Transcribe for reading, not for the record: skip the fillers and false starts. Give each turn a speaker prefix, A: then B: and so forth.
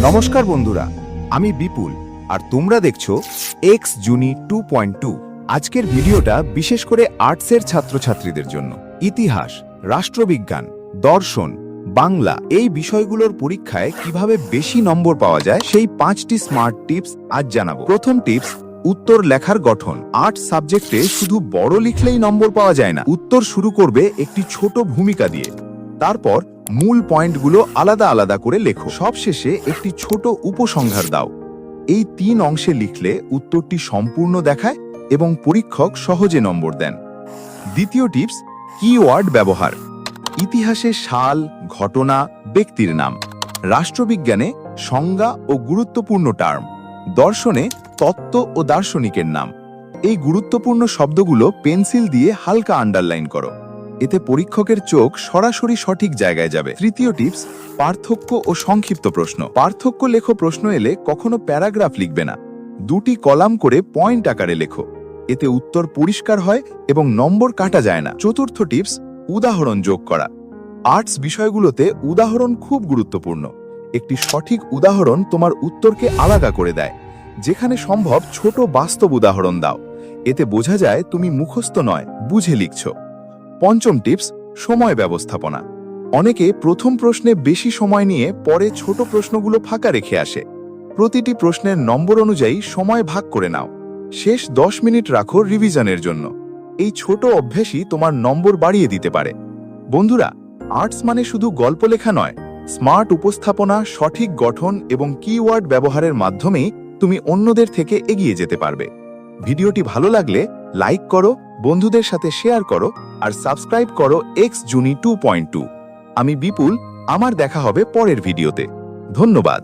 A: নমস্কার বন্ধুরা, আমি বিপুল আর তোমরা দেখছো এক্স জুনি 2.2। আজকের ভিডিওটা বিশেষ করে আর্টসের ছাত্রছাত্রীদের জন্য। ইতিহাস, রাষ্ট্রবিজ্ঞান, দর্শন, বাংলা এই বিষয়গুলোর পরীক্ষায় কিভাবে বেশি নম্বর পাওয়া যায় সেই 5টি স্মার্ট টিপস আজ জানাবো। প্রথম টিপস, উত্তর লেখার গঠন। আর্টস সাবজেক্টে শুধু বড় লিখলেই নম্বর পাওয়া যায় না। উত্তর শুরু করবে একটি ছোট ভূমিকা দিয়ে, তারপর মূল পয়েন্টগুলো আলাদা আলাদা করে লেখো, সবশেষে একটি ছোট উপসংহার দাও। এই 3 অংশে লিখলে উত্তরটি সম্পূর্ণ দেখায় এবং পরীক্ষক সহজে নম্বর দেন। দ্বিতীয় টিপস, কিওয়ার্ড ব্যবহার। ইতিহাসে সাল, ঘটনা, ব্যক্তির নাম, রাষ্ট্রবিজ্ঞানে সংজ্ঞা ও গুরুত্বপূর্ণ টার্ম, দর্শনে তত্ত্ব ও দার্শনিকের নাম। এই গুরুত্বপূর্ণ শব্দগুলো পেন্সিল দিয়ে হালকা আন্ডারলাইন করো, এতে পরীক্ষকের চোখ সরাসরি সঠিক জায়গায় যাবে। তৃতীয় টিপস, পার্থক্য ও সংক্ষিপ্ত প্রশ্ন। পার্থক্য লেখো প্রশ্ন এলে কখনো প্যারাগ্রাফ লিখবে না, 2টি কলাম করে পয়েন্ট আকারে লেখো, এতে উত্তর পরিষ্কার হয় এবং নম্বর কাটা যায় না। চতুর্থ টিপস, উদাহরণ যোগ করা। আর্টস বিষয়গুলোতে উদাহরণ খুব গুরুত্বপূর্ণ। একটি সঠিক উদাহরণ তোমার উত্তরকে আলাদা করে দেয়। যেখানে সম্ভব ছোট বাস্তব উদাহরণ দাও, এতে বোঝা যায় তুমি মুখস্থ নয়, বুঝে লিখছো। পঞ্চম টিপস, সময় ব্যবস্থাপনা। অনেকে প্রথম প্রশ্নে বেশি সময় নিয়ে পরে ছোট প্রশ্নগুলো ফাঁকা রেখে আসে। প্রতিটি প্রশ্নের নম্বর অনুযায়ী সময় ভাগ করে নাও। শেষ 10 মিনিট রাখো রিভিশনের জন্য। এই ছোট অভ্যাসই তোমার নম্বর বাড়িয়ে দিতে পারে। বন্ধুরা, আর্টস মানে শুধু গল্প লেখা নয়, স্মার্ট উপস্থাপনা, সঠিক গঠন এবং কিওয়ার্ড ব্যবহারের মাধ্যমেই তুমি অন্যদের থেকে এগিয়ে যেতে পারবে। ভিডিওটি ভালো লাগলে লাইক করো, বন্ধুদের সাথে শেয়ার করো আর সাবস্ক্রাইব করো এক্স জুনি 2.2। আমি বিপুল, আমার দেখা হবে পরের ভিডিওতে। ধন্যবাদ।